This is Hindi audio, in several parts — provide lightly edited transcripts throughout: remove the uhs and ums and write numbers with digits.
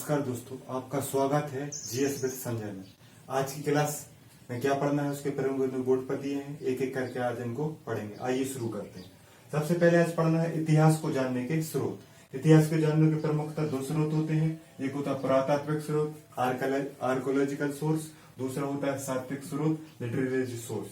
नमस्कार दोस्तों, आपका स्वागत है जीएस विद संजय में। आज की क्लास में क्या पढ़ना है उसके प्रमुख बोर्ड पर दिए हैं, एक एक करके आज इनको पढ़ेंगे। आइए शुरू करते हैं। सबसे पहले आज पढ़ना है इतिहास को जानने के स्रोत। इतिहास को जानने के प्रमुखतः दो स्रोत होते हैं, एक होता है पुरातात्विक स्रोत आर्कोलॉजिकल सोर्स, दूसरा होता है साहित्यिक स्रोत लिटरेरी सोर्स।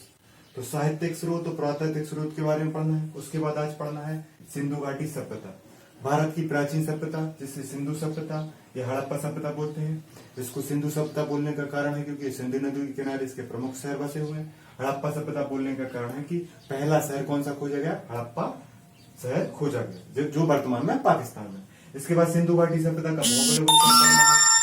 तो साहित्यिक स्रोत और पुरातात्विक स्रोत के बारे में पढ़ना है। उसके बाद आज पढ़ना है सिंधु घाटी सभ्यता, भारत की प्राचीन सभ्यता जिसे सिंधु सभ्यता या हड़प्पा सभ्यता बोलते हैं। इसको सिंधु सभ्यता बोलने का कारण है क्योंकि सिंधु नदी के किनारे इसके प्रमुख शहर बसे हुए हैं। हड़प्पा सभ्यता बोलने का कारण है कि पहला शहर कौन सा खोजा गया, हड़प्पा शहर खोजा गया जो वर्तमान में पाकिस्तान में। इसके बाद सिंधु घाटी सभ्यता का भौगोलिक करना है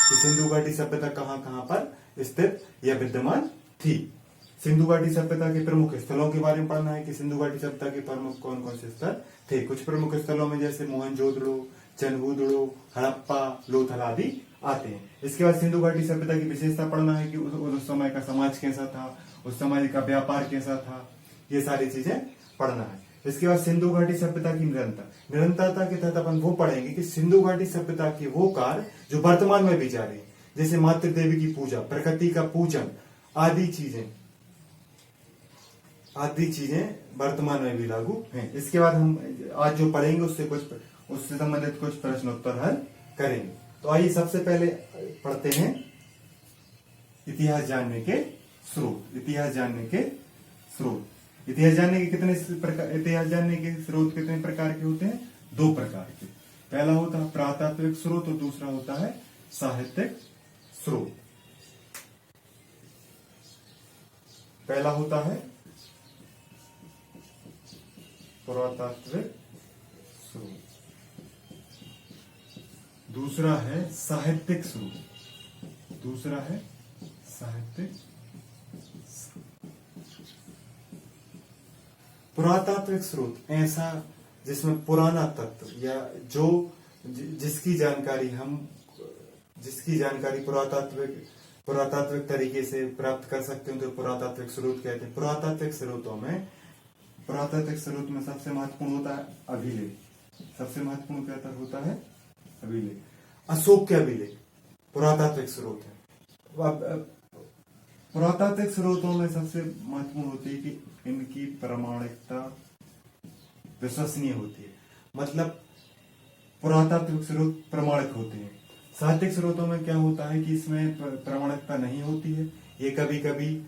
कि सिंधु घाटी सभ्यता कहाँ कहाँ पर स्थित या विद्यमान थी। सिंधु घाटी सभ्यता के प्रमुख स्थलों के बारे में पढ़ना है कि सिंधु घाटी सभ्यता के प्रमुख कौन कौन से स्थल थे। कुछ प्रमुख स्थलों में जैसे मोहनजोदड़ो, चनबूदड़ो, हड़प्पा, लोथल आदि आते हैं। इसके बाद सिंधु घाटी सभ्यता की विशेषता पढ़ना है कि उस समय का समाज कैसा था, उस समय का व्यापार कैसा था, ये सारी चीजें पढ़ना है। इसके बाद सिंधु घाटी सभ्यता की निरंतरता के तहत अपन वो पढ़ेंगे कि सिंधु घाटी सभ्यता के वो कार्य जो वर्तमान में भी जारी है, जैसे मातृ देवी की पूजा, प्रकृति का पूजन आदि चीजें वर्तमान में भी लागू हैं। इसके बाद हम आज जो पढ़ेंगे उससे संबंधित कुछ प्रश्न उत्तर हल करेंगे। तो आइए सबसे पहले पढ़ते हैं इतिहास जानने के स्रोत। इतिहास जानने के स्रोत कितने प्रकार के होते हैं? दो प्रकार के। पहला होता है पुरातात्विक स्रोत और दूसरा होता है साहित्यिक स्रोत। पहला होता है पुरातात्विक स्रोत, दूसरा है साहित्यिक स्रोत। पुरातात्विक स्रोत ऐसा जिसमें पुराना तत्व या जिसकी जानकारी पुरातात्विक तरीके से प्राप्त कर सकते हैं तो पुरातात्विक स्रोत कहते हैं। पुरातात्विक स्रोत में सबसे महत्वपूर्ण होता है अभिलेख। सबसे महत्वपूर्ण क्या होता है? अभिलेख। अशोक के अभिलेख पुरातात्विक स्रोत है। पुरातात्विक स्रोतों में सबसे महत्वपूर्ण होती है कि इनकी प्रामाणिकता विश्वसनीय होती है, मतलब पुरातात्विक स्रोत प्रामाणिक होते हैं। साहित्यिक स्रोतों में क्या होता है कि इसमें प्रामाणिकता नहीं होती है। ये कभी कभी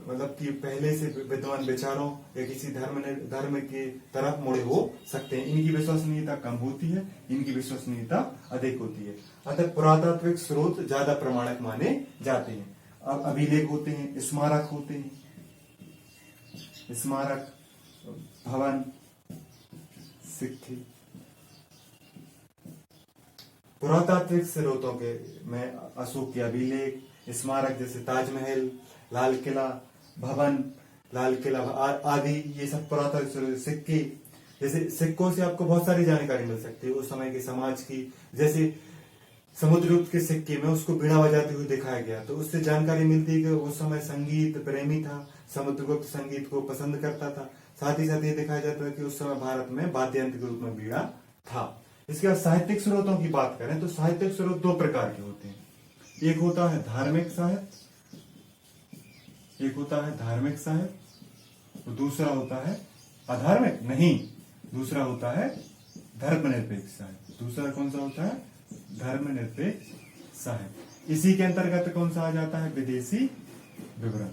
मतलब कि पहले से विद्वान विचारों या किसी धर्म के तरफ मुड़े हो सकते हैं। इनकी विश्वसनीयता कम होती है, इनकी विश्वसनीयता अधिक होती है। अतः पुरातात्विक स्रोत ज्यादा प्रामाणिक माने जाते हैं। अब अभिलेख होते हैं, स्मारक होते हैं, स्मारक, भवन, सिक्के। पुरातात्विक स्रोतों के में अशोक के अभिलेख, स्मारक जैसे ताजमहल, लाल किला, भवन, लाल किला आदि, ये सब पुरातात्विक। सिक्के, जैसे सिक्कों से आपको बहुत सारी जानकारी मिल सकती है उस समय के समाज की। जैसे समुद्रगुप्त के सिक्के में उसको बीड़ा बजाते हुए दिखाया गया तो उससे जानकारी मिलती है कि उस समय संगीत प्रेमी था, समुद्रगुप्त संगीत को पसंद करता था। साथ ही साथ ये दिखाया जाता है कि उस समय भारत में वाद्य यंत्र के रूप में बीड़ा था। इसके बाद साहित्यिक स्रोतों की बात करें तो साहित्यिक स्रोत दो प्रकार के होते हैं। एक होता है धार्मिक साहित्य, और दूसरा होता है अधार्मिक नहीं, दूसरा होता है धर्मनिरपेक्ष साहित्य। दूसरा कौन सा होता है? धर्मनिरपेक्ष साहित्य। इसी के अंतर्गत कौन सा आ जाता है? विदेशी विवरण।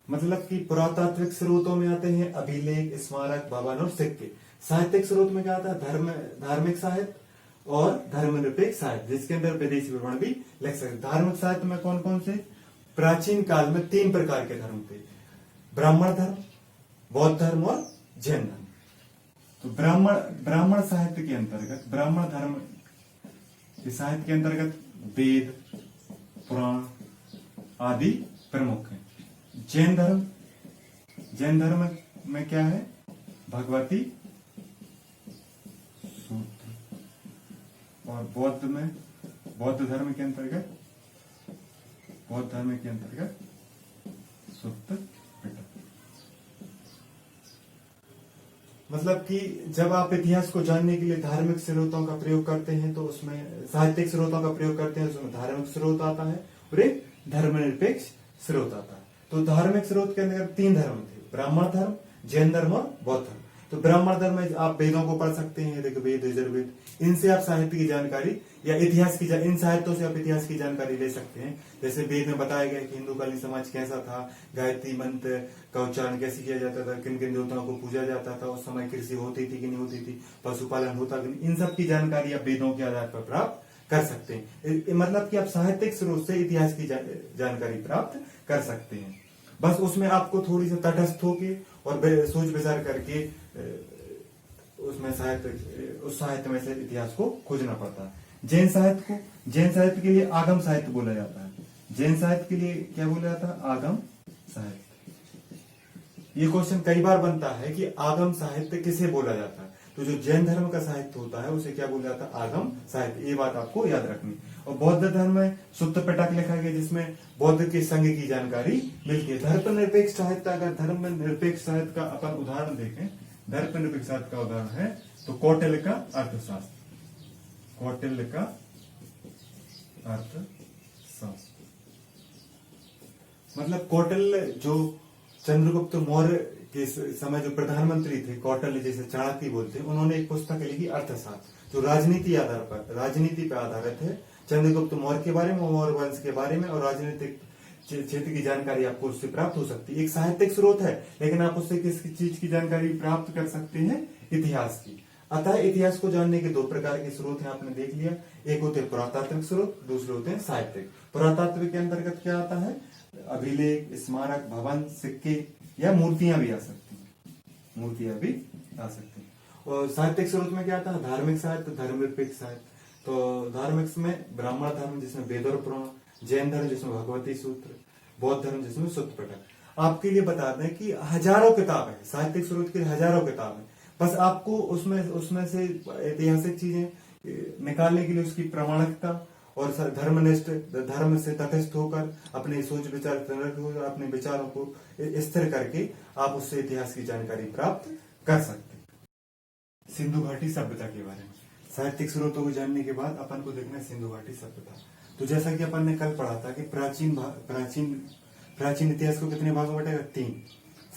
मतलब कि पुरातात्विक स्रोतों में आते हैं अभिलेख, स्मारक, भवन और सिक्के। साहित्यिक स्रोत में क्या आता है? धार्मिक साहित्य और धर्मनिरपेक्ष साहित्य, जिसके अंदर विदेशी विवरण भी लिख सकते। धार्मिक साहित्य में कौन कौन से? प्राचीन काल में 3 प्रकार के धर्म थे, ब्राह्मण धर्म, बौद्ध धर्म और जैन धर्म। तो ब्राह्मण साहित्य के अंतर्गत, ब्राह्मण धर्म के साहित्य के अंतर्गत वेद, पुराण आदि प्रमुख है। जैन धर्म में क्या है? भगवती सूत्र। और बौद्ध धर्म के अंतर्गत सुत्त पिटक। मतलब कि जब आप इतिहास को जानने के लिए धार्मिक स्रोतों का प्रयोग करते हैं तो उसमें साहित्यिक स्रोतों का प्रयोग करते हैं, उसमें धार्मिक स्रोत आता है और एक धर्मनिरपेक्ष स्रोत आता है। तो धार्मिक स्रोत के अंदर 3 धर्म थे, ब्राह्मण धर्म, जैन धर्म और बौद्ध धर्म। तो ब्राह्मण धर्म में आप वेदों को पढ़ सकते हैं, ऋग्वेद, यजुर्वेद, इनसे आप साहित्य की जानकारी या इतिहास की इन साहित्यों से आप इतिहास की जानकारी ले सकते हैं। जैसे वेद में बताया गया कि हिंदू कालीन समाज कैसा था, गायत्री मंत्र का उच्चारण कैसे किया जाता था, किन किन देवताओं को पूजा जाता था, उस समय कृषि होती थी कि नहीं होती थी, पशुपालन होता कि नहीं, इन सब की जानकारी आप वेदों के आधार पर प्राप्त कर सकते हैं। मतलब कि आप साहित्यिक स्रोत से इतिहास की जानकारी प्राप्त कर सकते हैं। बस उसमें आपको थोड़ी सी तटस्थ होके और सोच विचार करके उसमें उस साहित्य में से इतिहास को खोजना पड़ता है। जैन साहित्य के लिए आगम साहित्य बोला जाता है। जैन साहित्य के लिए क्या बोला जाता है? आगम साहित्य। ये क्वेश्चन कई बार बनता है कि आगम साहित्य किसे बोला जाता है। तो जो जैन धर्म का साहित्य होता है उसे क्या बोला जाता है? आगम साहित्य। ये बात आपको याद रखनी। और बौद्ध धर्म में सुत्त पिटक लिखा गया जिसमें बौद्ध के संघ की जानकारी मिलती है। धर्मनिरपेक्ष साहित्य, अगर धर्मनिरपेक्ष साहित्य का अपन उदाहरण देखें, धर्मनिरपेक्ष साहित्य का उदाहरण है तो कौटिल्य का अर्थशास्त्र। कौटिल्य का अर्थशास्त्र मतलब कौटिल्य जो चंद्रगुप्त मौर्य के समय जो प्रधानमंत्री थे, कौटिल्य जैसे चाणक्य बोलते हैं, उन्होंने एक पुस्तक लिखी अर्थशास्त्र जो राजनीति पर आधारित है। चंद्रगुप्त मौर्य के बारे में, मौर्य वंश के बारे में और राजनीतिक क्षेत्र की जानकारी आपको उससे प्राप्त हो सकती है। एक साहित्यिक स्रोत है, लेकिन आप उससे किस चीज की जानकारी प्राप्त कर सकते हैं? इतिहास की। अतः इतिहास को जानने के 2 प्रकार के स्रोत हैं, आपने देख लिया। एक होते हैं पुरातात्विक स्रोत, दूसरे होते हैं साहित्यिक। पुरातात्विक के अंतर्गत क्या आता है? अभिलेख, स्मारक, भवन, सिक्के या मूर्तियां भी आ सकती हैं। और साहित्यिक स्रोत में क्या आता है? धार्मिक साहित्य, धर्मनिरपेक्ष साहित्य। तो धार्मिक में ब्राह्मण धर्म जिसमें वेद और पुराण, जैन धर्म जिसमें भगवती सूत्र, बौद्ध धर्म जिसमें सुत्त पिटक। आपके लिए बता दें कि हजारों किताब है, साहित्यिक स्रोत की हजारों किताब है। बस आपको उसमें से ऐतिहासिक चीजें निकालने के लिए उसकी प्रामाणिकता और धर्मनिष्ठ, धर्म से तटस्थ होकर अपने सोच विचार, अपने विचारों को स्थिर करके आप उससे इतिहास की जानकारी प्राप्त कर सकते हैं। सिंधु घाटी सभ्यता के बारे में साहित्यिक स्रोतों को जानने के बाद अपन को देखना है सिंधु घाटी सभ्यता। तो जैसा कि अपन ने कल पढ़ा था कि प्राचीन इतिहास को कितने भागों में बांटेगा? 3।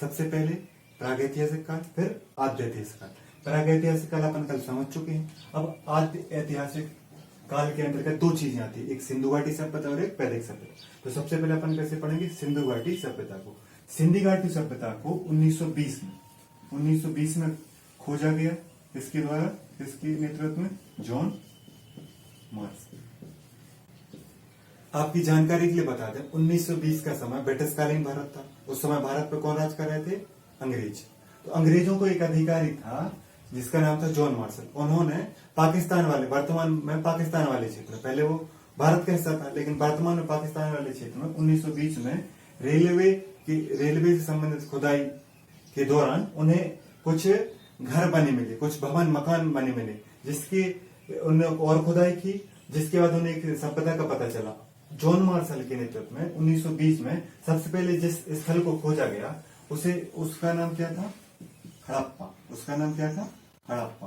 सबसे पहले प्रागैतिहासिक काल, फिर आद्य ऐतिहासिक काल। प्रागैतिहासिक काल अपन कल समझ चुके हैं। अब आद्य ऐतिहासिक काल के अंतर्गत 2 चीजें आती है, एक सिंधु घाटी सभ्यता और एक वैदिक सभ्यता। तो सबसे पहले अपन कैसे पढ़ेंगे? सिंधु घाटी सभ्यता को। सिंधु घाटी सभ्यता को 1920 में खोजा गया। इसके द्वारा, इसके नेतृत्व में जॉन मार्शल। आपकी जानकारी के लिए बता दें, 1920 का समय ब्रिटिशकालीन भारत था। उस समय भारत पर कौन राज कर रहे थे? अंग्रेज। तो अंग्रेजों को एक अधिकारी था जिसका नाम था जॉन मार्शल। उन्होंने पाकिस्तान वाले, वर्तमान में पाकिस्तान वाले क्षेत्र, पहले वो भारत का हिस्सा था लेकिन वर्तमान में पाकिस्तान वाले क्षेत्र में 1920 में रेलवे से संबंधित खुदाई के दौरान उन्हें कुछ घर बने मिले, कुछ भवन मकान बने मिले, जिसकी उन्होंने और खुदाई की, जिसके बाद उन्हें एक सभ्यता का पता चला। जॉन मार्शल के नेतृत्व में 1920 में सबसे पहले जिस स्थल को खोजा गया उसका नाम क्या था? हड़प्पा। उसका नाम क्या था? हड़प्पा।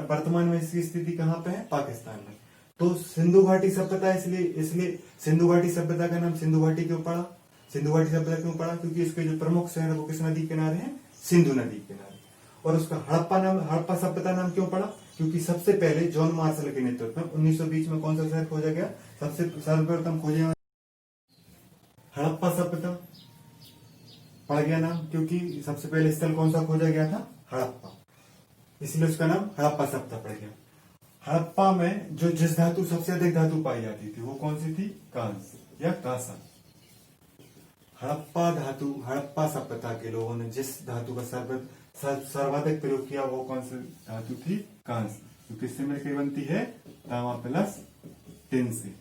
वर्तमान में इसकी स्थिति कहाँ पे है? पाकिस्तान में। तो सिंधु घाटी सभ्यता इसलिए सिंधु घाटी सभ्यता का नाम सिंधु घाटी क्यों पड़ा? सिंधु घाटी सभ्यता क्यों पड़ा? क्योंकि इसके जो प्रमुख शहर है वो किस नदी किनारे हैं? सिंधु नदी किनारे। और उसका हड़प्पा सभ्यता नाम क्यों पड़ा? क्योंकि सबसे पहले जॉन मार्शल के नेतृत्व में 1920 में कौन सा शहर खोजा गया? सर्वप्रथम खोजा हड़प्पा सभ्यता पड़ गया नाम, क्योंकि सबसे पहले स्थल कौन सा खोजा गया था? हड़प्पा। इसलिए उसका नाम हड़प्पा सभ्यता पड़ गया। हड़प्पा में जिस धातु सबसे अधिक धातु पाई जाती थी वो कौन सी थी? कांस्य या कांसा। हड़प्पा सभ्यता के लोगों ने जिस धातु का सर्वाधिक प्रयोग किया वो कौन सी धातु थी? कांस्य। तो किससे मिलकर बनती है? तांबा प्लस टिन से।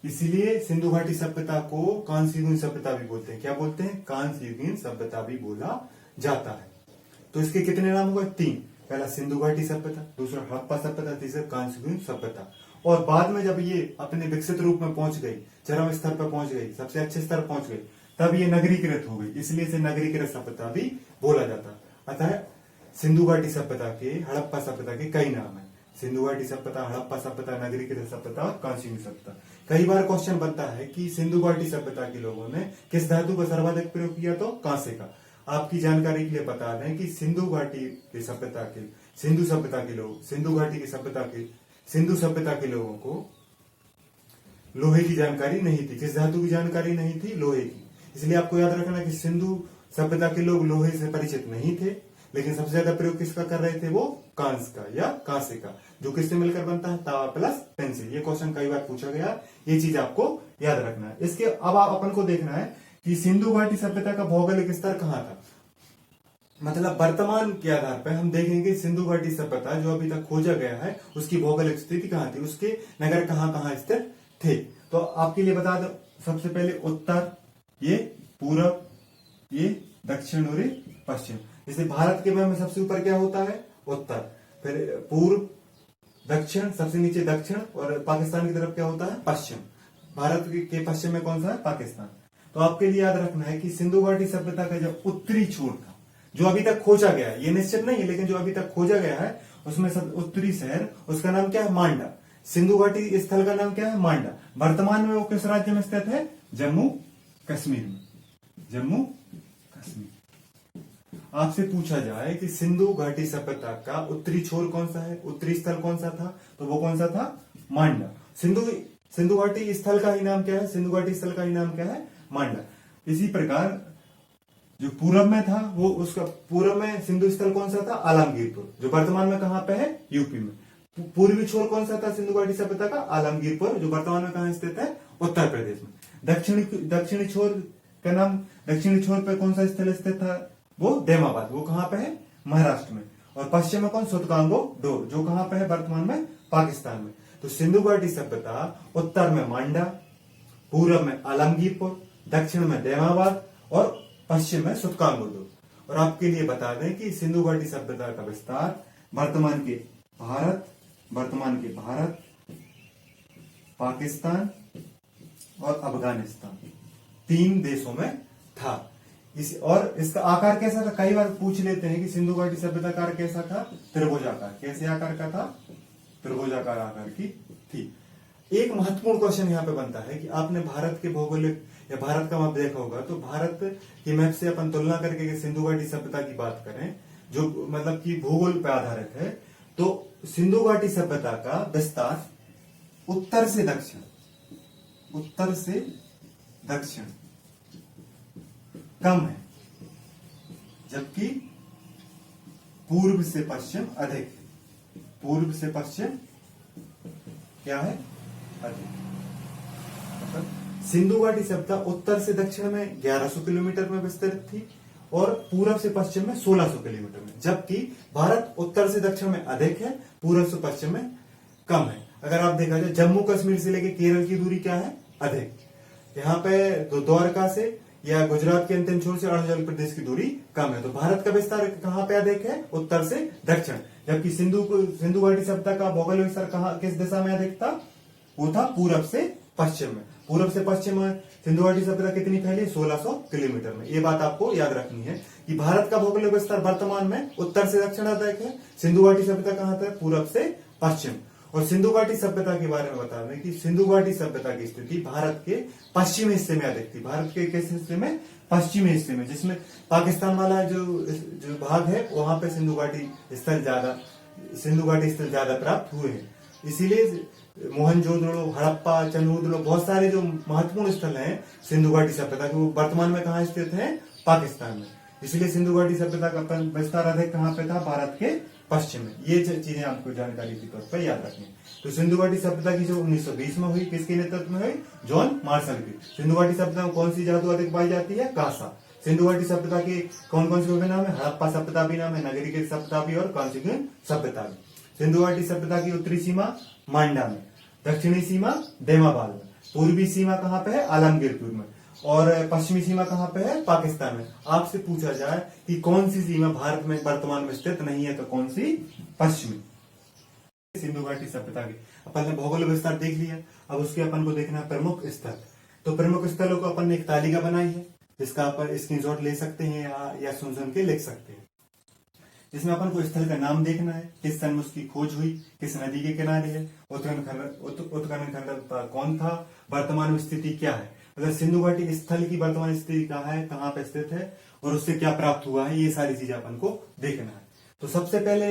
इसीलिए सिंधु घाटी सभ्यता को कांस्य युगीन सभ्यता भी बोलते हैं। क्या बोलते हैं? कांस्य युगीन सभ्यता भी बोला जाता है। तो इसके कितने नाम हुए? 3। पहला सिंधु घाटी सभ्यता, दूसरा हड़प्पा सभ्यता, तीसरा कांस्य युगीन सभ्यता। और बाद में जब ये अपने विकसित रूप में पहुंच गई, चरम स्तर पर पहुंच गई, सबसे अच्छे स्तर पहुंच गई, तब ये नगरीकृत हो गई। इसलिए इसे नगरीकृत सभ्यता भी बोला जाता। अतः सिंधु घाटी सभ्यता के, हड़प्पा सभ्यता के कई नाम है। सिंधु घाटी सभ्यता, हड़प्पा सभ्यता, नगरीकृत सभ्यता और कांस्ययुगीन सभ्यता। कई बार क्वेश्चन बनता है कि सिंधु घाटी सभ्यता के लोगों ने किस धातु का सर्वाधिक प्रयोग किया, तो कांसे का। आपकी जानकारी के लिए बता दें कि सिंधु घाटी की सभ्यता के, सिंधु सभ्यता के लोग, सिंधु घाटी की सभ्यता के, सिंधु सभ्यता के लोगों को लोहे की जानकारी नहीं थी। किस धातु की जानकारी नहीं थी? लोहे की। इसलिए आपको याद रखना कि सिंधु सभ्यता के लोग लोहे से परिचित नहीं थे, लेकिन सबसे ज्यादा प्रयोग किसका कर रहे थे? वो कांस का या कांसे का, जो किससे मिलकर बनता है? तावा प्लस पेंसिल। ये क्वेश्चन कई बार पूछा गया, ये चीज आपको याद रखना है। इसके अब अपन को देखना है कि सिंधु घाटी सभ्यता का भौगोलिक स्तर कहाँ था। मतलब वर्तमान के आधार पर हम देखेंगे सिंधु घाटी सभ्यता जो अभी तक खोजा गया है उसकी भौगोलिक स्थिति कहाँ थी, उसके नगर कहाँ कहाँ स्थित थे। तो आपके लिए बता दो, सबसे पहले उत्तर, ये पूरब, ये दक्षिण और ये पश्चिम। जैसे भारत के में सबसे ऊपर क्या होता है? उत्तर, फिर पूर्व, दक्षिण, सबसे नीचे दक्षिण, और पाकिस्तान की तरफ क्या होता है? पश्चिम। भारत के पश्चिम में कौन सा है? पाकिस्तान। तो आपके लिए याद रखना है कि सिंधु घाटी सभ्यता का जो उत्तरी छोर था, जो अभी तक खोजा गया है, ये निश्चित नहीं है लेकिन जो अभी तक खोजा गया है उसमें सब उत्तरी शहर, उसका नाम क्या है? मांडा। सिंधु घाटी स्थल का नाम क्या है? मांडा। वर्तमान में वो किस राज्य में स्थित है? जम्मू कश्मीर में। जम्मू कश्मीर। आपसे पूछा जाए कि सिंधु घाटी सभ्यता का उत्तरी छोर कौन सा है, उत्तरी स्थल कौन सा था, तो वो कौन सा था? मांडा। सिंधु घाटी स्थल का ही नाम क्या है? सिंधु घाटी स्थल का ही नाम क्या है? मांडा। इसी प्रकार जो पूरब में था, वो उसका पूरब में सिंधु स्थल कौन सा था? आलमगीरपुर, जो वर्तमान में कहां पे है? यूपी में। पूर्वी छोर कौन सा था सिंधु घाटी सभ्यता का? आलमगीरपुर, जो वर्तमान में कहां स्थित है? उत्तर प्रदेश में। दक्षिणी छोर का नाम, दक्षिणी छोर पे कौन सा स्थल स्थित था? वो देमाबाद, वो कहां पे है? महाराष्ट्र में। और पश्चिम में कौन? सुतकांगो डोर, जो कहां पे है? वर्तमान में पाकिस्तान में। तो सिंधु घाटी सभ्यता उत्तर में मांडा, पूर्व में आलमगीरपुर, दक्षिण में देमाबाद और पश्चिम में सुतकांगो डोर। और आपके लिए बता दें कि सिंधु घाटी सभ्यता का विस्तार वर्तमान के भारत, पाकिस्तान और अफगानिस्तान, 3 देशों में था। और इसका आकार कैसा था? कई बार पूछ लेते हैं कि सिंधु घाटी सभ्यता का आकार कैसा था? त्रिभुजाकार। कैसे आकार का था? त्रिभुजाकार आकार की थी। एक महत्वपूर्ण क्वेश्चन यहाँ पे बनता है कि आपने भारत के भौगोलिक या भारत का मैप देखा होगा, तो भारत के मैप से अपन तुलना करके सिंधु घाटी सभ्यता की बात करें, जो मतलब कि भूगोल पर आधारित है, तो सिंधु घाटी सभ्यता का विस्तार उत्तर से दक्षिण कम है, जबकि पूर्व से पश्चिम अधिक है। पूर्व से पश्चिम क्या है? अधिक। मतलब सिंधु घाटी सभ्यता उत्तर से दक्षिण में 1100 किलोमीटर में विस्तृत थी और पूर्व से पश्चिम में 1600 किलोमीटर में, जबकि भारत उत्तर से दक्षिण में अधिक है, पूर्व से पश्चिम में कम है। अगर आप देखा जाए जम्मू कश्मीर से लेकर केरल की दूरी क्या है? अधिक। यहाँ पे द्वारका से या गुजरात के अंतिम छोर से अरुणाचल प्रदेश की दूरी कम है। तो भारत का विस्तार कहाँ पे अधिक है? उत्तर से दक्षिण। जबकि सिंधु घाटी सभ्यता का भौगोलिक विस्तार कहाँ, किस दिशा में अधिक था? वो था पूरब से पश्चिम में। पूरब से पश्चिम में सिंधु घाटी सभ्यता कितनी फैली? 1600 किलोमीटर में। ये बात आपको याद रखनी है कि भारत का भौगोलिक विस्तार वर्तमान में उत्तर से दक्षिण अधिक है। सिंधु घाटी सभ्यता कहाँ था? पूरब से पश्चिम। और सिंधु घाटी सभ्यता के बारे में बता दें कि सिंधु घाटी सभ्यता की स्थिति भारत के पश्चिमी हिस्से में अधिक थी। भारत के किस हिस्से में? पश्चिमी हिस्से में, जिसमें पाकिस्तान वाला जो भाग है वहां पे सिंधु घाटी स्थल ज्यादा प्राप्त हुए हैं। इसीलिए मोहनजोदड़ो, हड़प्पा, चंद्रगुप्त, बहुत सारे जो महत्वपूर्ण स्थल हैं सिंधु घाटी सभ्यता के, वो वर्तमान में कहाँ स्थित हैं? पाकिस्तान में। इसलिए सिंधु घाटी सभ्यता का विस्तार अधिक कहाँ पे था? भारत के पश्चिम में। ये चीजें आपको जानकारी के तौर पर याद रखनी। तो सिंधु घाटी सभ्यता की जो 1920 में हुई, किसके नेतृत्व में हुई? जॉन मार्शल की। सिंधु घाटी सभ्यता में कौन सी धातु अधिक पाई जाती है? कांसा। सिंधु घाटी सभ्यता के कौन कौन से नाम है? हड़प्पा सभ्यता भी नाम है, नगरीकृत सभ्यता भी और कांस्ययुगीन सभ्यता भी। सिंधु घाटी सभ्यता की उत्तरी सीमा मांडा में, दक्षिणी सीमा देमाबाद में, पूर्वी सीमा कहाँ पे है? आलमगीरपुर में, और पश्चिमी सीमा कहाँ पे है? पाकिस्तान में। आपसे पूछा जाए कि कौन सी सीमा भारत में वर्तमान में स्थित नहीं है, तो कौन सी? पश्चिमी। सिंधु घाटी सभ्यता की अपन ने भौगोलिक विस्तार देख लिया। अब उसके अपन को देखना है प्रमुख स्थल। तो प्रमुख स्थलों को अपन ने एक तालिका बनाई है, जिसका अपन स्क्रीनशॉट ले सकते हैं या सुन के लिख सकते हैं। जिसमें अपन को स्थल का नाम देखना है, किस सन में उसकी खोज हुई, किस नदी के किनारे है, उत्खनन करता कौन था, वर्तमान में स्थिति क्या है, मतलब सिंधु घाटी स्थल की वर्तमान स्थिति कहाँ है, कहाँ पे स्थित है और उससे क्या प्राप्त हुआ है, ये सारी चीजें अपन को देखना है। तो सबसे पहले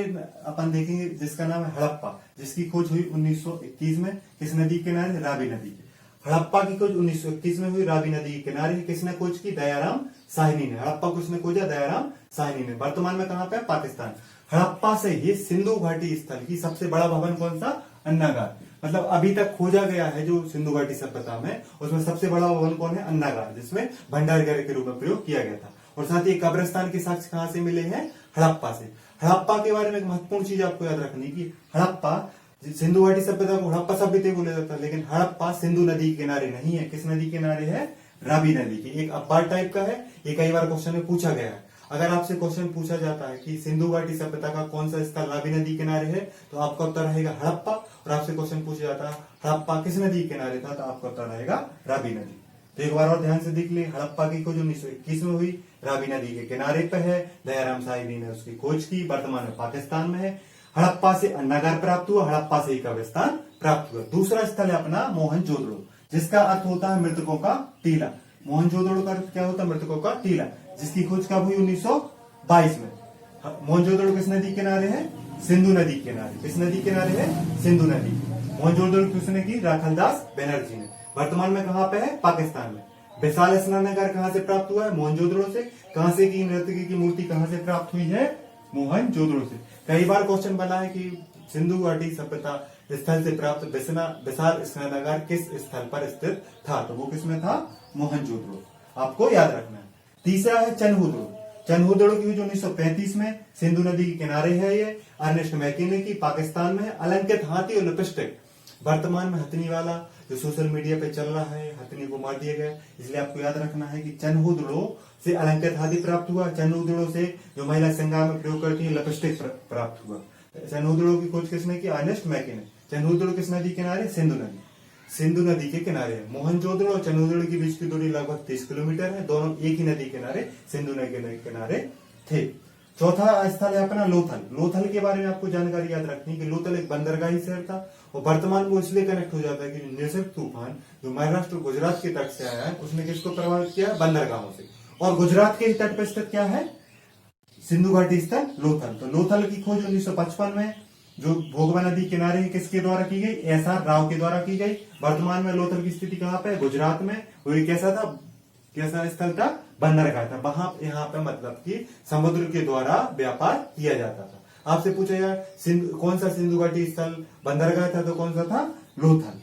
अपन देखेंगे जिसका नाम है हड़प्पा, जिसकी खोज हुई 1921 में, किस नदी के किनारे, रावी नदी के। हड़प्पा की खोज 1921 में हुई, रावी नदी के किनारे। किसने खोज की, दयाराम साहनी ने। हड़प्पा को किसने खोजा, दयाराम साहनी ने। वर्तमान में कहां पे, पाकिस्तान। हड़प्पा से ही सिंधु घाटी स्थल की सबसे बड़ा भवन कौन सा, अन्नागार। मतलब अभी तक खोजा गया है जो सिंधु घाटी सभ्यता में, उसमें सबसे बड़ा भवन कौन है, अन्नागार, जिसमें भंडारगृह के रूप में प्रयोग किया गया था। और साथ ही कब्रिस्तान के साक्ष्य कहां से मिले हैं, हड़प्पा से। हड़प्पा के बारे में एक महत्वपूर्ण चीज आपको याद रखनी की, हड़प्पा सिंधु घाटी सभ्यता को हड़प्पा सभ्यता बोला जाता है, लेकिन हड़प्पा सिंधु नदी के किनारे नहीं है। किस नदी के किनारे है, रावी नदी के। एक अपवाद टाइप का है, ये कई बार क्वेश्चन में पूछा गया है। अगर आपसे क्वेश्चन पूछा जाता है कि सिंधु घाटी सभ्यता का कौन सा स्थल रावी नदी किनारे है, तो आपका उत्तर रहेगा हड़प्पा। और आपसे क्वेश्चन पूछा जाता है हड़प्पा किस नदी के किनारे था, तो आपका उत्तर रहेगा रावी नदी। तो एक बार और ध्यान से देख ले, हड़प्पा की खोज 1921 में हुई, रावी नदी के किनारे पे है, दयाराम साहिनी ने उसकी खोज की, वर्तमान में पाकिस्तान में है। हड़प्पा से अन्नागार प्राप्त हुआ, हड़प्पा से ही कब्रिस्तान प्राप्त हुआ। दूसरा स्थल है अपना मोहनजोदड़ो, जिसका अर्थ होता है मृतकों का टीला। मोहनजोदड़ो का अर्थ क्या होता है, मृतकों का टीला, जिसकी खोज कब हुई, 1922 में। मोहनजोदड़ो किस नदी के किनारे है, सिंधु नदी के किनारे। किस नदी के किनारे है, सिंधु नदी। मोहनजोदड़ो किसने की, राखलदास बनर्जी ने। वर्तमान में कहां पे है, पाकिस्तान में। विशाल स्नानागार कहां से प्राप्त हुआ है, मोहनजोदड़ो से। कहां से की, नर्तकी की मूर्ति कहां से प्राप्त हुई है, मोहनजोदड़ो से। कई बार क्वेश्चन बना है कि सिंधु घाटी सभ्यता स्थल से प्राप्त विशाल स्नानागार किस स्थल पर स्थित था, तो वो किसमें था, मोहनजोदड़ो। आपको याद रखना है। तीसरा है चन्हुदड़ो। चन्हुदड़ो की 1935 में, सिंधु नदी के किनारे है ये, अर्नेस्ट मैकिने की, पाकिस्तान में है। अलंकृत हाथी और लिपस्टिक, वर्तमान में हथनी वाला जो सोशल मीडिया पे चल रहा है, हथनी को मार दिया गया, इसलिए आपको याद रखना है कि चन्हुदड़ो से अलंकृत हाथी प्राप्त हुआ। चन्हुदड़ो से जो महिला श्रृंगार में प्रयोग करती है लिपस्टिक प्राप्त हुआ। चन्हुदड़ो की खोज किसने की, अर्नेस्ट मैकिने। चन्हुदड़ो किस नदी किनारे, सिंधु नदी। सिंधु नदी के किनारे है। मोहनजोदड़ो और चन्हुदड़ो के बीच की दूरी लगभग 30 किलोमीटर है। दोनों एक ही नदी किनारे, सिंधु नदी के किनारे थे। चौथा स्थल है अपना लोथल। लोथल के बारे में आपको जानकारी याद रखनी कि लोथल एक बंदरगाही शहर था और वर्तमान में इसलिए कनेक्ट हो जाता है कि निसर्ग तूफान जो महाराष्ट्र गुजरात के तट से आया है, उसने किसको प्रभावित किया, बंदरगाहों से। और गुजरात के ही तट पर स्थित क्या है, सिंधु घाटी स्थल लोथल। तो लोथल की खोज 1955 में जो भोगवा नदी किनारे है, किसके द्वारा की गई, एसआर राव के द्वारा की गई। वर्तमान में लोथल की स्थिति कहां पे, गुजरात में। वो कैसा था, कैसा स्थल था, बंदरगाह था। वहां यहाँ पे मतलब कि समुद्र के द्वारा व्यापार किया जाता था। आपसे पूछा जाए कौन सा सिंधु घाटी स्थल बंदरगाह था, तो कौन सा था, लोथल।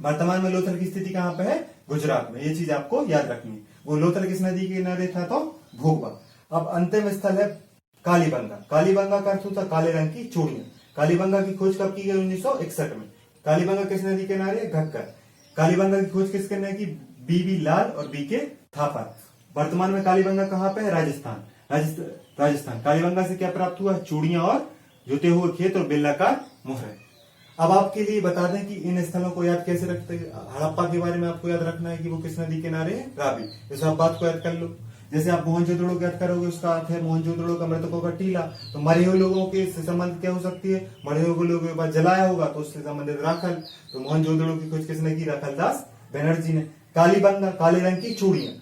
वर्तमान में लोथल की स्थिति कहां पे है, गुजरात में। ये चीज आपको याद रखनी है। वो लोथल किस नदी के किनारे था, तो भोगवा। अब अंतिम स्थल है कालीबंगा। कालीबंगा का अर्थ होता काले रंग की चूड़ियां। कालीबंगा की खोज कब की गई, 1961 में। कालीबंगा किस नदी के किनारे, घग्गर। कालीबंगा की खोज किसने की, बीबी लाल और बीके थापर। वर्तमान में कालीबंगा कहां पे है, राजस्थान। राजस्थान। कालीबंगा से क्या प्राप्त हुआ, चूड़ियां और जुते हुए खेत और बेलनाकार मोहरे। अब आपके लिए बता दें कि इन स्थलों को याद कैसे रखते हैं। हड़प्पा के बारे में आपको याद रखना है कि वो किस नदी किनारे है, रावी। जैसे आप बात को याद कर लो, जैसे आप मोहनजोदड़ो को याद करोगे, उसका अर्थ है मोहनजोदड़ो का मृतकों का टीला। तो मरे हुए लोगों के संबंध क्या हो सकती है, मरे हुए लोगों के बाद जलाया होगा तो उससे संबंधित राखल। तो मोहनजोदड़ो की खोज किसने की, राखलदास बनर्जी ने। कालीबंगा, काले रंग की चूड़ियां,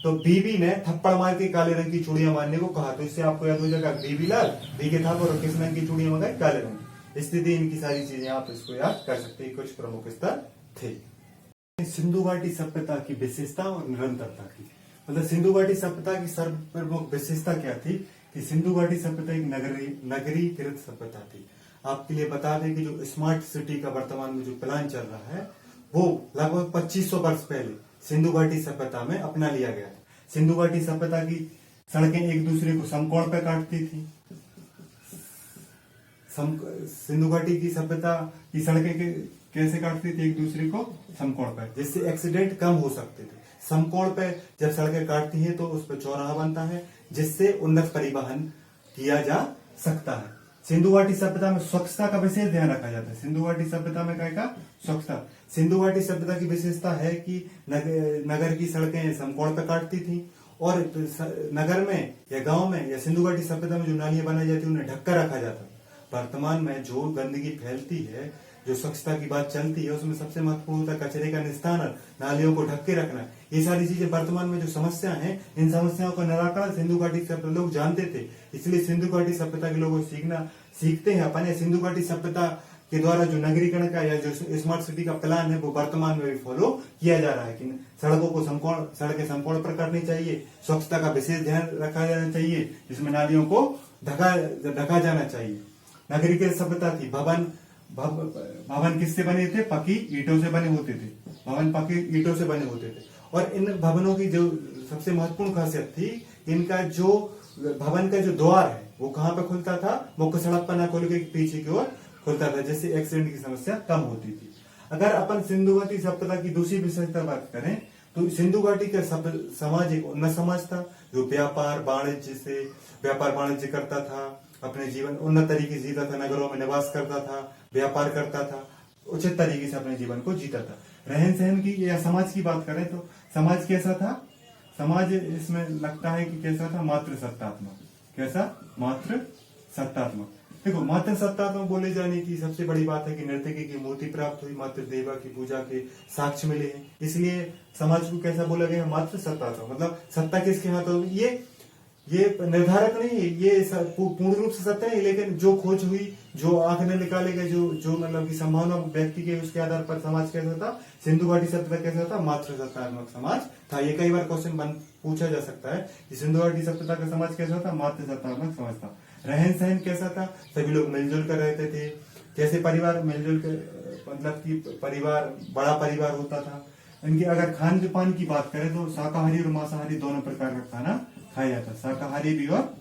तो बीबी ने थप्पड़ मार के काले रंग की चूड़ियां मारने को कहा, तो इससे आपको याद हो जाएगा बीबी लाल, बीके थापर और किस रंग की चूड़ियां मंगाई, काले रंग। स्थिति इनकी सारी चीजें आप इसको याद कर सकते हैं। कुछ प्रमुख स्तर थे। सिंधु घाटी सभ्यता की विशेषता और निरंतरता की, मतलब सिंधु घाटी सभ्यता की सर्वप्रमुख विशेषता क्या थी कि सिंधु घाटी सभ्यता एक नगरीकृत सभ्यता थी। आपके लिए बता दें कि जो स्मार्ट सिटी का वर्तमान में जो प्लान चल रहा है, वो लगभग 2500 वर्ष पहले सिंधु घाटी सभ्यता में अपना लिया गया था। सिंधु घाटी सभ्यता की सड़कें एक दूसरे को समकोण पे काटती थी। सिंधु घाटी की सभ्यता की सड़कें कैसे काटती थी, एक दूसरे को समकोण पर, जिससे एक्सीडेंट कम हो सकते थे। समकोण पे जब सड़कें काटती हैं तो उस पर चौराहा बनता है, जिससे उन्नत परिवहन किया जा सकता है। सिंधु घाटी सभ्यता में स्वच्छता का विशेष ध्यान रखा जाता है। सिंधु घाटी सभ्यता में क्या का, स्वच्छता। सिंधु घाटी सभ्यता की विशेषता है कि नगर की सड़कें समकोण पे काटती थी और नगर में या गांव में या सिंधु घाटी सभ्यता में जो नालियां बनाई जाती है उन्हें ढक कर रखा जाता था। वर्तमान में जो गंदगी फैलती है, जो स्वच्छता की बात चलती है, उसमें सबसे महत्वपूर्ण होता है कचरे का निस्तारण, नालियों को ढक के रखना। ये सारी चीजें वर्तमान में जो समस्या है, इन समस्याओं का निराकरण सिंधु घाटी सभ्यता लोग जानते थे। इसलिए सिंधु घाटी सभ्यता के लोग सीखते हैं अपन। सिंधु घाटी सभ्यता के द्वारा जो नगरीकरण का या जो स्मार्ट सिटी का प्लान है वो वर्तमान में भी फॉलो किया जा रहा है कि सड़कें संपूर्ण पर करनी चाहिए, स्वच्छता का विशेष ध्यान रखा जाना चाहिए, जिसमें नालियों को ढका जाना चाहिए। नगरीकरण सभ्यता थी, भवन किससे बने थे? पक्की ईंटों से बने होते थे। भवन पक्की ईंटों से बने होते थे और इन भवनों की जो सबसे महत्वपूर्ण खासियत थी, इनका जो भवन का जो द्वार है वो कहाँ पे खुलता था? मुख्य सड़क पर न खोल के पीछे की ओर खुलता था, जिससे एक्सीडेंट की समस्या कम होती थी। अगर अपन सिंधु घाटी सभ्यता की दूसरी विशेषता बात करें तो सिंधु घाटी का समाज एक उन्नत समाज था, जो व्यापार वाणिज्य करता था, अपने जीवन उन्नत तरीके से जीता था, नगरों में निवास करता था, व्यापार करता था, उचित तरीके से अपने जीवन को जीता था। रहन सहन की या समाज की बात करें तो समाज कैसा था? समाज इसमें लगता है कि कैसा था? मातृ सत्तात्मक। कैसा? मातृ सत्तात्मक। देखो, मातृ सत्तात्मक बोले जाने की सबसे बड़ी बात है कि नर्तकी की मूर्ति प्राप्त हुई, मातृ देवा की पूजा के साक्ष्य मिले हैं, इसलिए समाज को कैसा बोला गया? मातृ सत्तात्मक। मतलब सत्ता किसके हाथ होगी? ये निर्धारक नहीं है, ये पूर्ण रूप से सत्य नहीं, लेकिन जो खोज हुई, जो आंकड़े निकाले गए, जो मतलब की संभावना व्यक्ति के, उसके आधार पर समाज कैसा था? सिंधु घाटी सभ्यता कैसा था? मातृ सत्तात्मक समाज था। ये कई बार क्वेश्चन पूछा जा सकता है कि सिंधु घाटी सभ्यता का समाज कैसा था? मातृ सत्तात्मक समाज था। रहन सहन कैसा था? सभी लोग मिलजुल कर रहते थे। कैसे परिवार मिलजुल कर, मतलब कि परिवार बड़ा परिवार होता था। इनके अगर खान पान की बात करें तो शाकाहारी और मांसाहारी दोनों प्रकार का खाना खाया जाता, शाकाहारी भी और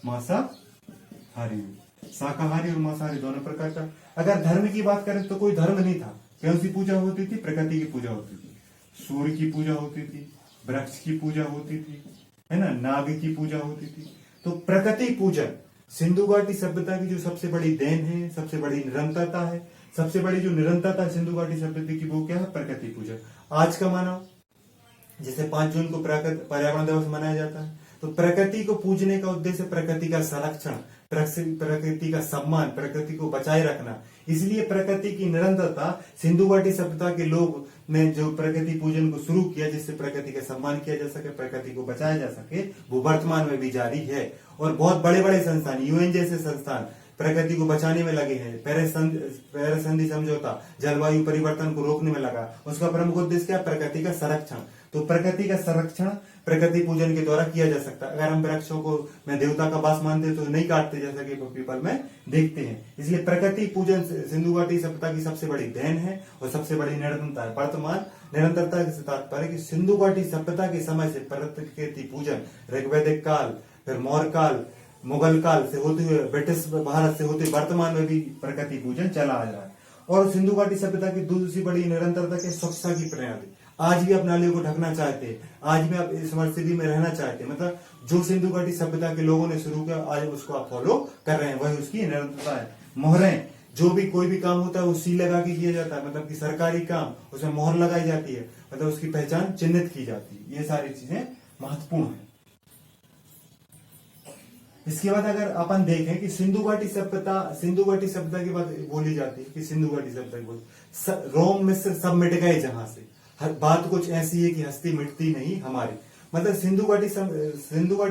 मांसाहारी भी। शाकाहारी और मांसाहारी दोनों प्रकार का। अगर धर्म की बात करें तो कोई धर्म नहीं था। कौन सी पूजा होती थी? प्रकृति की पूजा होती थी, सूर्य की पूजा होती थी, वृक्ष की पूजा होती थी, है ना, नाग की पूजा होती थी। तो प्रकृति पूजन सिंधु घाटी सभ्यता की जो सबसे बड़ी देन है, सबसे बड़ी निरंतरता है। सबसे बड़ी जो निरंतरता सिंधु घाटी सभ्यता की वो क्या है? प्रकृति पूजन। आज का मानव, जैसे 5 जून को पर्यावरण दिवस मनाया जाता है, तो प्रकृति को पूजने का उद्देश्य प्रकृति का संरक्षण, प्रकृति का सम्मान, प्रकृति को बचाए रखना। इसलिए प्रकृति की निरंतरता सिंधु घाटी सभ्यता के लोग ने जो प्रकृति पूजन को शुरू किया, जिससे प्रकृति का सम्मान किया जा सके, प्रकृति को बचाया जा सके, वो वर्तमान में भी जारी है। और बहुत बड़े बड़े संस्थान, यूएन जैसे संस्थान प्रकृति को बचाने में लगे हैं। पेरिस संधि समझौता जलवायु परिवर्तन को रोकने में लगा। उसका प्रमुख उद्देश्य क्या? प्रकृति का संरक्षण। तो प्रकृति का संरक्षण प्रकृति पूजन के द्वारा किया जा सकता है। अगर हम वृक्षों को में देवता का वास मानते हैं तो नहीं काटते, जैसा कि पीपल में देखते हैं। इसलिए प्रकृति पूजन सिंधु घाटी सभ्यता की सबसे बड़ी देन है और सबसे बड़ी निरंतरता है। वर्तमान निरंतरता से तात्पर्य कि सिंधु घाटी सभ्यता के समय से प्रकृति पूजन ऋग्वैदिक काल, फिर मौर्य काल, मुगल काल से होते हुए, ब्रिटिश भारत से होते वर्तमान में भी प्रकृति पूजन चला आ रहा है। और सिंधु घाटी सभ्यता की दूसरी बड़ी निरंतरता के स्वच्छता की प्रणाली। आज भी आप नालियों को ढकना चाहते हैं, आज भी आप स्मार्ट सिटी में रहना चाहते हैं। मतलब जो सिंधु घाटी सभ्यता के लोगों ने शुरू किया, आज उसको आप फॉलो कर रहे हैं, वही उसकी निरंतरता है। मोहरें, जो भी कोई भी काम होता है वो सील लगा के किया जाता है, मतलब कि सरकारी काम, उसमें मोहर लगाई जाती है, मतलब उसकी पहचान चिन्हित की जाती है। ये सारी चीजें महत्वपूर्ण है। इसके बाद अगर अपन देखें कि सिंधु घाटी सभ्यता की बात बोली जाती है कि सिंधु घाटी सभ्यता की रोम मिस्र सब मिट गए जहां से। हर बात कुछ ऐसी है कि हस्ती मिटती नहीं हमारी। मतलब सिंधु घाटी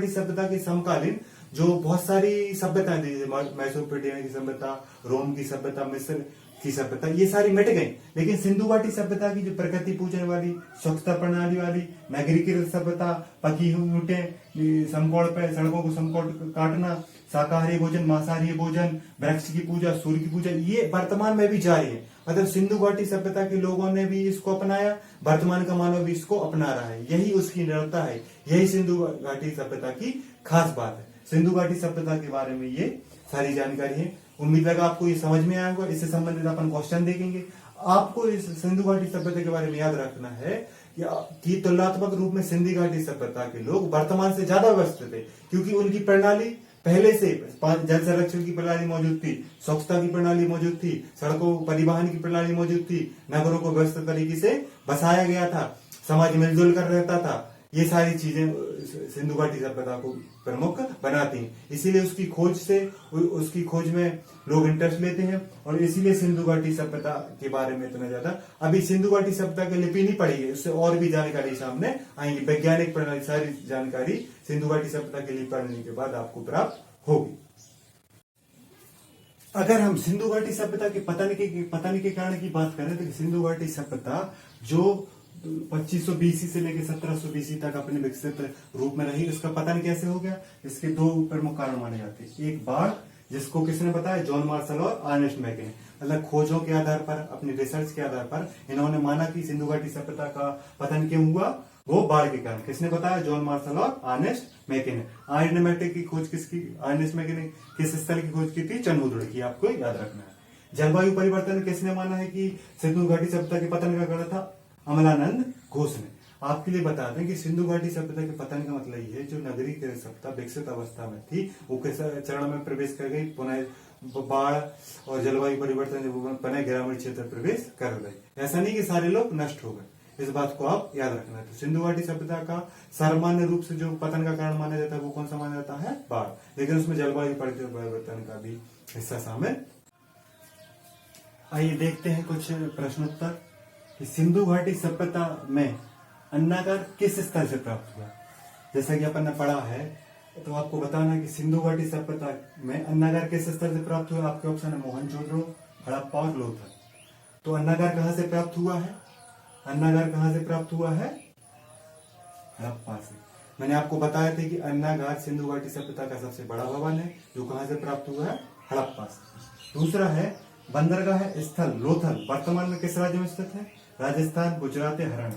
सभ्यता के समकालीन जो बहुत सारी सभ्यताएं थी, मेसोपोटामिया की सभ्यता, रोम की सभ्यता, मिस्र की सभ्यता, ये सारी मिट गई। लेकिन सिंधु घाटी सभ्यता की जो प्रकृति पूजन वाली, स्वच्छता प्रणाली वाली, नगरीकृत सभ्यता, पकी ईंटें, समकोण पे सड़कों को समकोण काटना, शाकाहारी भोजन, मांसाहारी भोजन, वृक्ष की पूजा, सूर्य की पूजा, ये वर्तमान में भी जारी है। मतलब सिंधु घाटी सभ्यता के लोगों ने भी इसको अपनाया, वर्तमान का मानव भी इसको अपना रहा है। यही उसकी निरंतरता है, यही सिंधु घाटी सभ्यता की खास बात है। सिंधु घाटी सभ्यता के बारे में ये सारी जानकारी है। उम्मीद है आपको ये समझ में आया होगा। इससे संबंधित अपन क्वेश्चन देखेंगे। आपको इस सिंधु घाटी सभ्यता के बारे में याद रखना है कि तुलनात्मक रूप में सिंधु घाटी सभ्यता के लोग वर्तमान से ज्यादा व्यस्त थे, क्योंकि उनकी प्रणाली पहले से जल संरक्षण की प्रणाली मौजूद थी, स्वच्छता की प्रणाली मौजूद थी, सड़कों परिवहन की प्रणाली मौजूद थी, नगरों को व्यवस्थित तरीके से बसाया गया था, समाज मिलजुल कर रहता था। ये सारी चीजें सिंधु घाटी सभ्यता को प्रमुख बनाती हैं। इसीलिए उसकी खोज में लोग इंटरेस्ट लेते हैं और इसीलिए सिंधु घाटी सभ्यता के बारे में इतना ज्यादा। अभी सिंधु घाटी सभ्यता की लिपि नहीं पढ़ी है, उससे और भी जानकारी सामने आएंगी। वैज्ञानिक प्रणाली सारी जानकारी सिंधु घाटी सभ्यता की लिपि पढ़ने के बाद आपको प्राप्त होगी। अगर हम सिंधु घाटी सभ्यता के पतन के कारण की बात करें तो सिंधु घाटी सभ्यता जो 2500 बीसी से लेकर 1700 बीसी तक अपने विकसित रूप में रही, इसका पतन कैसे हो गया? इसके दो प्रमुख कारण माने जाते हैं। एक बाढ़, जिसको किसने बताया? जॉन मार्शल और अर्नेस्ट मैके ने। मतलब खोजों के आधार पर, अपनी रिसर्च के आधार पर इन्होंने माना कि सिंधु घाटी सभ्यता का पतन क्यों हुआ, वो बाढ़ के कारण। किसने बताया? जॉन मार्शल और अर्नेस्ट मैके ने। आयरन मेटल की खोज किसकी? अर्नेस्ट मैके ने। किस स्थल की खोज की थी? चंद्रमुद्र की। आपको याद रखना है। जलवायु परिवर्तन किसने माना है कि सिंधु घाटी सभ्यता के पतन का कारण था? अमलानंद घोष ने। आपके लिए बता दें कि सिंधु घाटी सभ्यता के पतन का मतलब ये है, जो नगरीय सभ्यता विकसित अवस्था में थी वो किस चरण में प्रवेश कर गई? पुनः बाढ़ और जलवायु परिवर्तन पुनः ग्रामीण क्षेत्र प्रवेश कर गए। ऐसा नहीं कि सारे लोग नष्ट हो गए, इस बात को आप याद रखना है। तो सिंधु घाटी सभ्यता का सामान्य रूप से जो पतन का कारण माना जाता है वो कौन सा माना जाता है? बाढ़। लेकिन उसमें जलवायु परिवर्तन का भी हिस्सा शामिल। आइए देखते हैं कुछ प्रश्नोत्तर कि सिंधु घाटी सभ्यता में अन्नागार किस स्थल से प्राप्त हुआ। जैसा कि अपन ने पढ़ा है, तो आपको बताना है कि सिंधु घाटी सभ्यता में अन्नागार किस स्थल से प्राप्त हुआ। आपके ऑप्शन है मोहनजोदड़ो, हड़प्पा और लोथल। तो अन्नागार कहां से प्राप्त हुआ है? अन्नागार कहां से प्राप्त हुआ है? हड़प्पा से। मैंने आपको बताया था कि अन्नागार सिंधु घाटी सभ्यता का सबसे बड़ा भवन है, जो कहां से प्राप्त हुआ है? हड़प्पा से। दूसरा है बंदरगाह स्थल लोथल, वर्तमान में किस राज्य में स्थित है? राजस्थान, गुजरात या हरियाणा।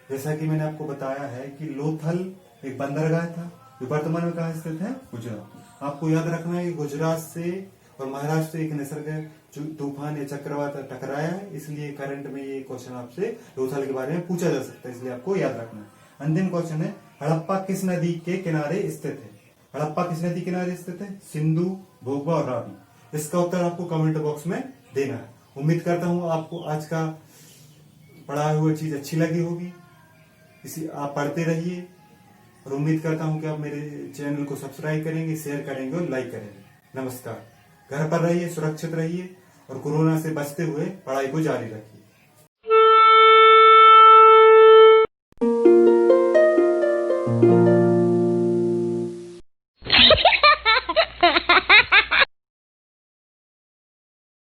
जैसा कि मैंने आपको बताया है कि लोथल एक बंदरगाह था, जो वर्तमान में कहां स्थित है? गुजरात। आपको याद रखना है कि गुजरात से और महाराष्ट्र से एक निसर्ग तूफान या चक्रवात टकराया है, इसलिए करंट में ये क्वेश्चन आपसे लोथल के बारे में पूछा जा सकता है, इसलिए आपको याद रखना है। अंतिम क्वेश्चन है, हड़प्पा किस नदी के किनारे स्थित है? हड़प्पा किस नदी के किनारे स्थित है? सिंधु, भोगवा और रावी। इसका उत्तर आपको कमेंट बॉक्स में देना है। उम्मीद करता हूं आपको आज का पढ़ा हुआ चीज अच्छी लगी होगी। इसी आप पढ़ते रहिए और उम्मीद करता हूं कि आप मेरे चैनल को सब्सक्राइब करेंगे, शेयर करेंगे और लाइक करेंगे। नमस्कार। घर पर रहिए, सुरक्षित रहिए और कोरोना से बचते हुए पढ़ाई को जारी रखिए।